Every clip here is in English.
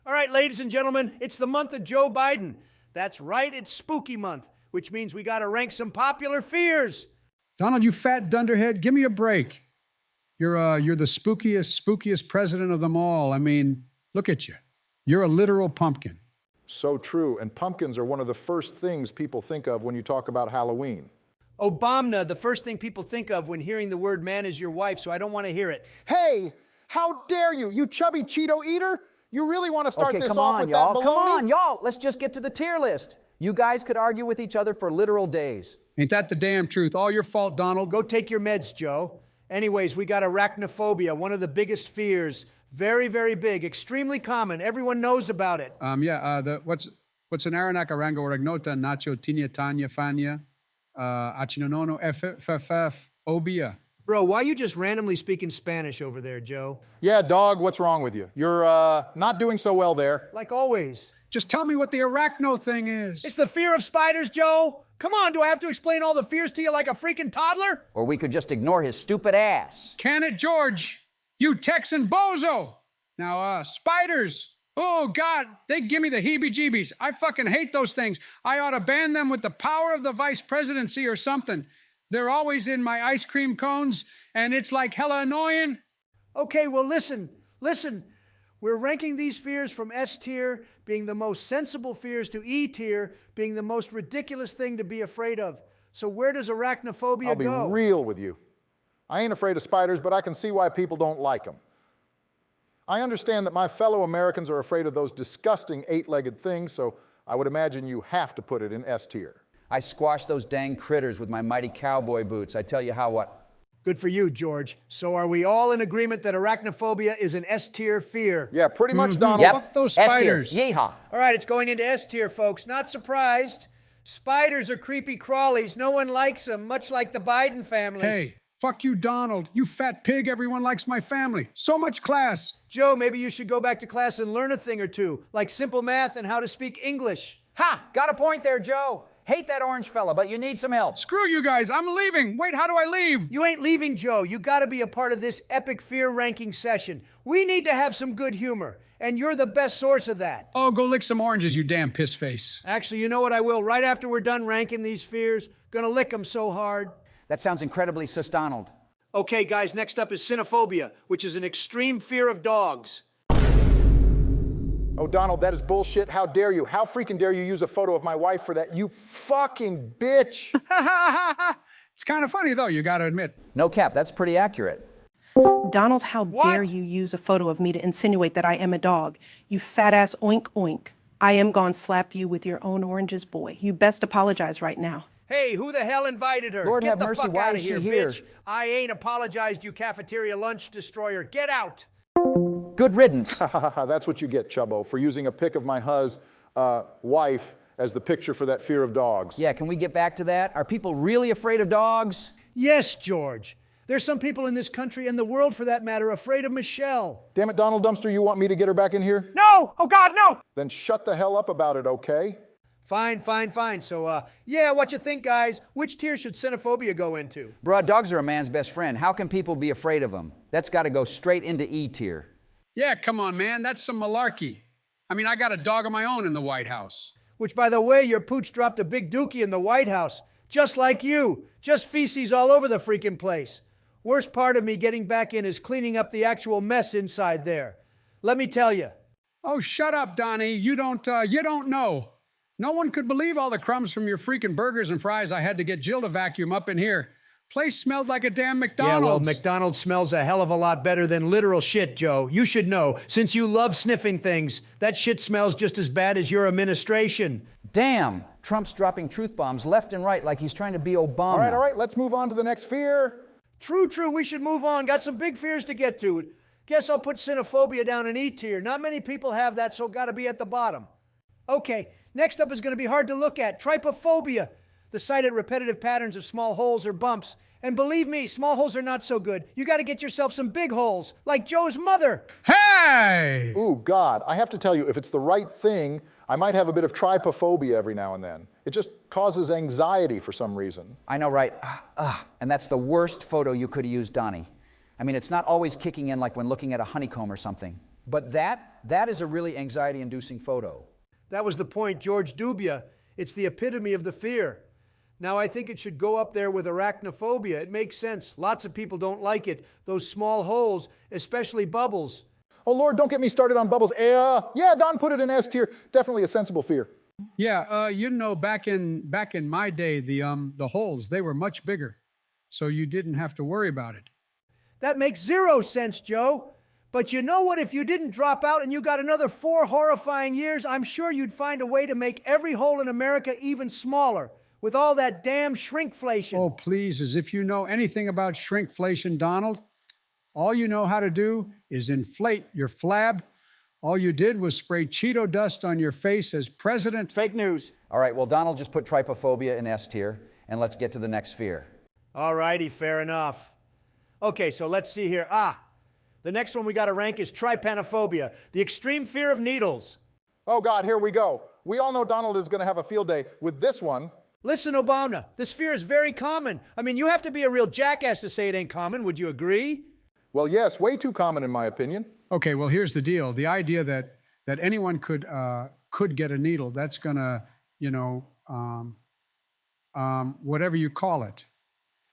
All right, ladies and gentlemen, it's the month of Joe Biden. That's right, it's spooky month, which means we gotta rank some popular fears. Donald, you fat dunderhead, give me a break. You're the spookiest president of them all. I mean, look at you. You're a literal pumpkin. So true, and pumpkins are one of the first things people think of when you talk about Halloween. Obama, the first thing people think of when hearing the word man is your wife, so I don't want to hear it. Hey, how dare you, you chubby Cheeto eater? You really want to start this come off on, with y'all. that baloney? Come on, y'all. Let's just get to the tier list. You guys could argue with each other for literal days. Ain't that the damn truth? All your fault, Donald. Go take your meds, Joe. Anyways, we got arachnophobia, one of the biggest fears. Very, very big, extremely common. Everyone knows about it. What's an Aranaka Rango Ragnota Nacho Tinia Tanya Fania Achinonono FFF Obia? Bro, why are you just randomly speaking Spanish over there, Joe? Yeah, dog, what's wrong with you? You're not doing so well there. Like always. Just tell me what the arachno thing is. It's the fear of spiders, Joe. Come on, do I have to explain all the fears to you like a freaking toddler? Or we could just ignore his stupid ass. Can it, George? You Texan bozo! Now, spiders. Oh, God, they give me the heebie-jeebies. I fucking hate those things. I ought to ban them with the power of the vice presidency or something. They're always in my ice cream cones, and it's like hella annoying. Okay, well, listen. We're ranking these fears from S tier being the most sensible fears to E tier being the most ridiculous thing to be afraid of. So where does arachnophobia go? I'll be real with you. I ain't afraid of spiders, but I can see why people don't like them. I understand that my fellow Americans are afraid of those disgusting eight-legged things, so I would imagine you have to put it in S tier. I squashed those dang critters with my mighty cowboy boots. I tell you how what. Good for you, George. So are we all in agreement that arachnophobia is an S tier fear? Yeah, pretty much, Donald. Yep. Fuck those S spiders. tier. Yeehaw. All right, it's going into S tier, folks. Not surprised. Spiders are creepy crawlies. No one likes them, much like the Biden family. Hey, fuck you, Donald. You fat pig. Everyone likes my family. So much class. Joe, maybe you should go back to class and learn a thing or two, like simple math and how to speak English. Ha! Got a point there, Joe. Hate that orange fella, but you need some help. Screw you guys. I'm leaving. Wait, how do I leave? You ain't leaving, Joe. You gotta be a part of this epic fear ranking session. We need to have some good humor, and you're the best source of that. Oh, go lick some oranges, you damn piss face. Actually, you know what I will? Right after we're done ranking these fears, gonna lick them so hard. That sounds incredibly sus, Donald. Okay, guys, next up is cynophobia, which is an extreme fear of dogs. Oh, Donald, that is bullshit. How dare you? How freaking dare you use a photo of my wife for that? You fucking bitch. It's kind of funny, though, you gotta admit. No cap, that's pretty accurate. Donald, how dare you use a photo of me to insinuate that I am a dog? You fat ass oink oink. I am gonna slap you with your own oranges, boy. You best apologize right now. Hey, who the hell invited her? Lord Get have the mercy, fuck why out of is she here, here? bitch. I ain't apologized, you cafeteria lunch destroyer. Get out. Good riddance. That's what you get, Chubbo, for using a pic of my wife as the picture for that fear of dogs. Yeah, can we get back to that? Are people really afraid of dogs? Yes, George. There's some people in this country and the world, for that matter, afraid of Michelle. Damn it, Donald Dumpster, you want me to get her back in here? No! Oh, God, no! Then shut the hell up about it, okay? Fine. So, yeah, what you think, guys? Which tier should cynophobia go into? Bruh, dogs are a man's best friend. How can people be afraid of them? That's got to go straight into E tier. Yeah, come on, man. That's some malarkey. I mean, I got a dog of my own in the White House. Which, by the way, your pooch dropped a big dookie in the White House. Just like you. Just feces all over the freaking place. Worst part of me getting back in is cleaning up the actual mess inside there. Let me tell you. Oh, shut up, Donnie. You don't know. No one could believe all the crumbs from your freaking burgers and fries I had to get Jill to vacuum up in here. Place smelled like a damn McDonald's. Yeah, well, McDonald's smells a hell of a lot better than literal shit, Joe. You should know, since you love sniffing things, that shit smells just as bad as your administration. Damn, Trump's dropping truth bombs left and right like he's trying to be Obama. All right, let's move on to the next fear. True, we should move on. Got some big fears to get to. Guess I'll put cynophobia down in E tier. Not many people have that, so gotta be at the bottom. Okay, next up is gonna be hard to look at. Trypophobia. The sight at repetitive patterns of small holes or bumps. And believe me, small holes are not so good. You gotta get yourself some big holes, like Joe's mother. Hey! Ooh, God, I have to tell you, if it's the right thing, I might have a bit of trypophobia every now and then. It just causes anxiety for some reason. I know, right? And that's the worst photo you could have used, Donnie. I mean, it's not always kicking in like when looking at a honeycomb or something. But that that is a really anxiety-inducing photo. That was the point, George Dubia. It's the epitome of the fear. Now, I think it should go up there with arachnophobia. It makes sense. Lots of people don't like it. Those small holes, especially bubbles. Oh, Lord, don't get me started on bubbles. Yeah, Don put it in S tier. Definitely a sensible fear. Yeah, you know, back in my day, the holes, they were much bigger, so you didn't have to worry about it. That makes zero sense, Joe. But you know what? If you didn't drop out and you got another 4 horrifying years, I'm sure you'd find a way to make every hole in America even smaller with all that damn shrinkflation. Oh, please, as if you know anything about shrinkflation, Donald. All you know how to do is inflate your flab. All you did was spray Cheeto dust on your face as president. Fake news. All right, well, Donald just put trypophobia in S tier, and let's get to the next fear. All righty, fair enough. Okay, so let's see here. The next one we got to rank is trypanophobia, the extreme fear of needles. Oh, God, here we go. We all know Donald is going to have a field day with this one. Listen, Obama, this fear is very common. I mean, you have to be a real jackass to say it ain't common. Would you agree? Well, yes, way too common in my opinion. Okay, well, here's the deal. The idea that anyone could get a needle, that's gonna, whatever you call it.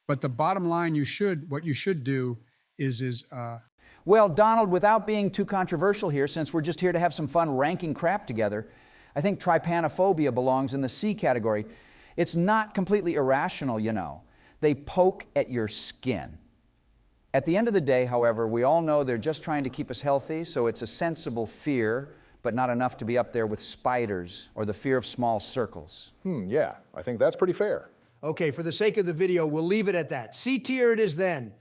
But the bottom line, what you should do is Well, Donald, without being too controversial here, since we're just here to have some fun ranking crap together, I think trypanophobia belongs in the C category. It's not completely irrational, you know. They poke at your skin. At the end of the day, however, we all know they're just trying to keep us healthy, so it's a sensible fear, but not enough to be up there with spiders or the fear of small circles. Yeah, I think that's pretty fair. Okay, for the sake of the video, we'll leave it at that. C tier it is then.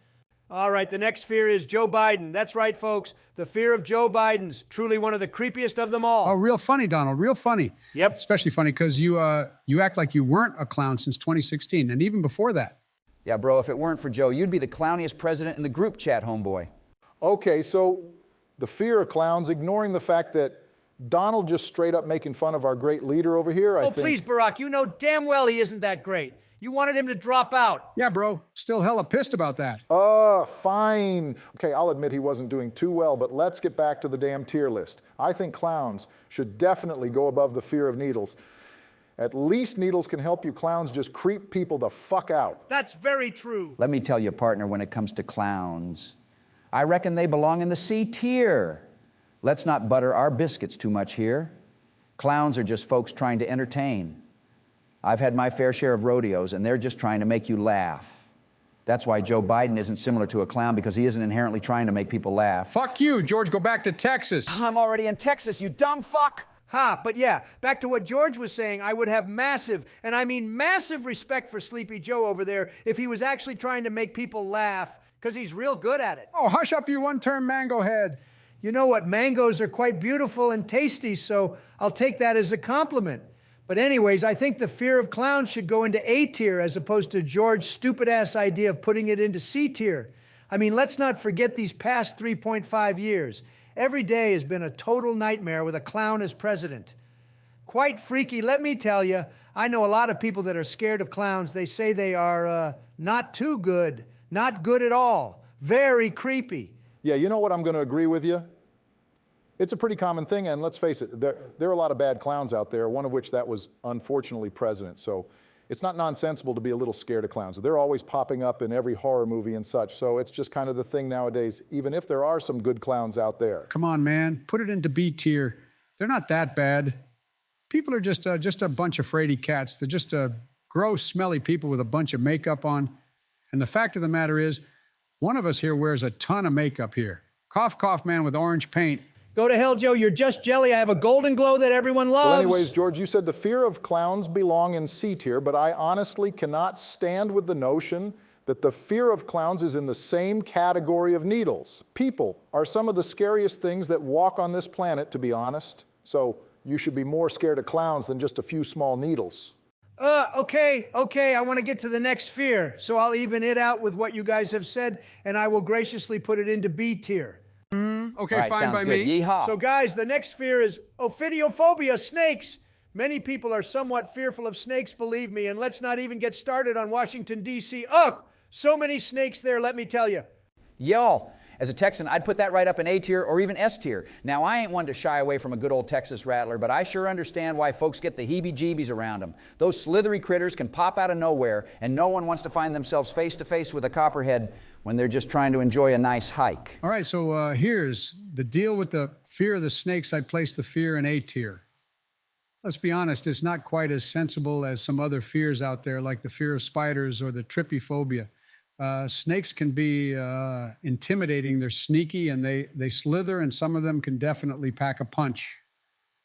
All right, the next fear is Joe Biden. That's right, folks. The fear of Joe Biden's truly one of the creepiest of them all. oh, real funny, Donald, real funny. Yep. Especially funny because you act like you weren't a clown since 2016, and even before that. Yeah, bro, if it weren't for Joe, you'd be the clowniest president in the group chat, homeboy. Okay, so the fear of clowns, ignoring the fact that Donald just straight up making fun of our great leader over here, I think. Oh, please, Barack, you know damn well he isn't that great. You wanted him to drop out. Yeah, bro, still hella pissed about that. Fine. Okay, I'll admit he wasn't doing too well, but let's get back to the damn tier list. I think clowns should definitely go above the fear of needles. At least needles can help you clowns just creep people the fuck out. That's very true. Let me tell you, partner, when it comes to clowns, I reckon they belong in the C tier. Let's not butter our biscuits too much here. Clowns are just folks trying to entertain. I've had my fair share of rodeos, and they're just trying to make you laugh. That's why Joe Biden isn't similar to a clown, because he isn't inherently trying to make people laugh. Fuck you, George, go back to Texas. I'm already in Texas, you dumb fuck! But yeah, back to what George was saying, I would have massive, and I mean massive respect for Sleepy Joe over there if he was actually trying to make people laugh, because he's real good at it. Oh, hush up, you one-term mango head. You know what, mangoes are quite beautiful and tasty, so I'll take that as a compliment. But anyways, I think the fear of clowns should go into A tier as opposed to George's stupid-ass idea of putting it into C tier. I mean, let's not forget these past 3.5 years. Every day has been a total nightmare with a clown as president. Quite freaky, let me tell you. I know a lot of people that are scared of clowns. They say they are not too good, not good at all, very creepy. Yeah, you know what, I'm going to agree with you. It's a pretty common thing, and let's face it, there are a lot of bad clowns out there, one of which that was unfortunately president. So it's not nonsensical to be a little scared of clowns. They're always popping up in every horror movie and such, so it's just kind of the thing nowadays, even if there are some good clowns out there. Come on, man, put it into B tier. They're not that bad. People are just a bunch of fraidy cats. They're just gross, smelly people with a bunch of makeup on. And the fact of the matter is, one of us here wears a ton of makeup here. Cough, cough, man with orange paint. Go to hell, Joe, you're just jelly. I have a golden glow that everyone loves. Well, anyways, George, you said the fear of clowns belong in C tier, but I honestly cannot stand with the notion that the fear of clowns is in the same category of needles. People are some of the scariest things that walk on this planet, to be honest. So you should be more scared of clowns than just a few small needles. Okay, I want to get to the next fear, so I'll even it out with what you guys have said, and I will graciously put it into B tier. Okay, All right, fine sounds by good. me. Yeehaw. So guys, the next fear is ophidiophobia, snakes. Many people are somewhat fearful of snakes, believe me, and let's not even get started on Washington, D.C. Ugh, so many snakes there, let me tell you. Y'all, As a Texan, I'd put that right up in A tier or even S tier. Now, I ain't one to shy away from a good old Texas rattler, but I sure understand why folks get the heebie-jeebies around them. Those slithery critters can pop out of nowhere, and no one wants to find themselves face-to-face with a copperhead when they're just trying to enjoy a nice hike. All right, so here's the deal with the fear of the snakes. I place the fear in A tier. Let's be honest, it's not quite as sensible as some other fears out there, like the fear of spiders or the trypophobia. Snakes can be intimidating. They're sneaky and they slither, and some of them can definitely pack a punch.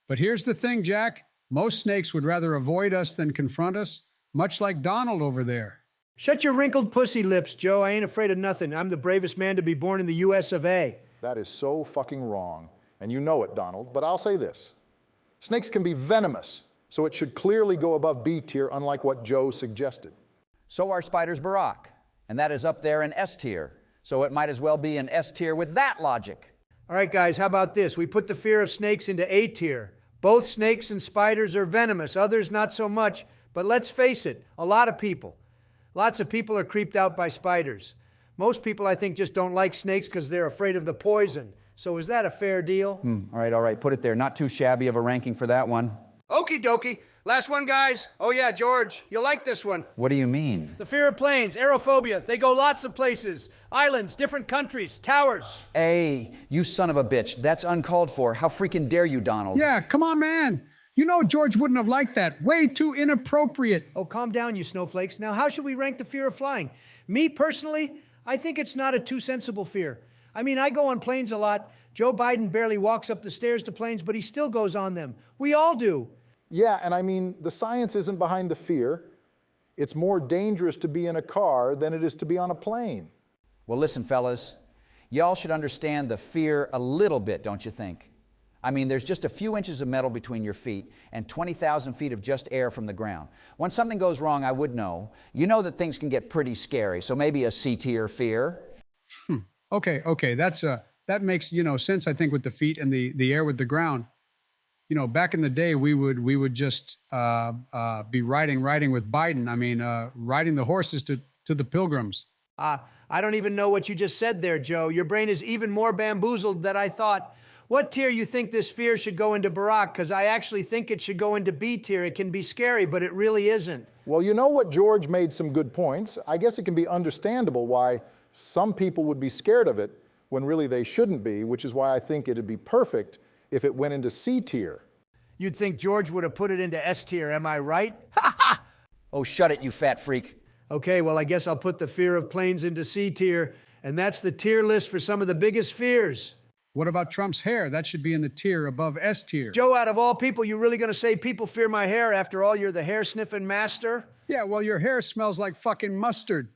But here's the thing, Jack. Most snakes would rather avoid us than confront us, much like Donald over there. Shut your wrinkled pussy lips, Joe. I ain't afraid of nothing. I'm the bravest man to be born in the US of A. That is so fucking wrong, and you know it, Donald, but I'll say this. Snakes can be venomous, so it should clearly go above B tier, unlike what Joe suggested. So are spiders, Barack, and that is up there in S tier. So it might as well be in S tier with that logic. All right, guys, how about this? We put the fear of snakes into A tier. Both snakes and spiders are venomous, others not so much. But let's face it, lots of people are creeped out by spiders. Most people, I think, just don't like snakes because they're afraid of the poison. So is that a fair deal? All right, put it there. Not too shabby of a ranking for that one. Okie dokie. Last one, guys. Oh yeah, George, you'll like this one. What do you mean? The fear of planes, aerophobia. They go lots of places. Islands, different countries, towers. Hey, you son of a bitch. That's uncalled for. How freaking dare you, Donald? Yeah, come on, man. You know George wouldn't have liked that. Way too inappropriate. Oh, calm down, you snowflakes. Now, how should we rank the fear of flying? Me, personally, I think it's not a too sensible fear. I mean, I go on planes a lot. Joe Biden barely walks up the stairs to planes, but he still goes on them. We all do. Yeah, and I mean, the science isn't behind the fear. It's more dangerous to be in a car than it is to be on a plane. Well, listen, fellas. Y'all should understand the fear a little bit, don't you think? I mean, there's just a few inches of metal between your feet and 20,000 feet of just air from the ground. When something goes wrong, I would know. You know that things can get pretty scary, so maybe a C-tier fear. Okay, that makes, sense, I think, with the feet and the air with the ground. Back in the day, we would just be riding with Biden. I mean, riding the horses to the pilgrims. I don't even know what you just said there, Joe. Your brain is even more bamboozled than I thought. What tier you think this fear should go into, Barack? Because I actually think it should go into B tier. It can be scary, but it really isn't. Well, you know what, George made some good points. I guess it can be understandable why some people would be scared of it when really they shouldn't be, which is why I think it'd be perfect if it went into C tier. You'd think George would have put it into S tier, am I right? Oh, shut it, you fat freak. Okay, well, I guess I'll put the fear of planes into C tier, and that's the tier list for some of the biggest fears. What about Trump's hair? That should be in the tier above S tier. Joe, out of all people, you really gonna say people fear my hair? After all, you're the hair-sniffing master? Yeah, well, your hair smells like fucking mustard.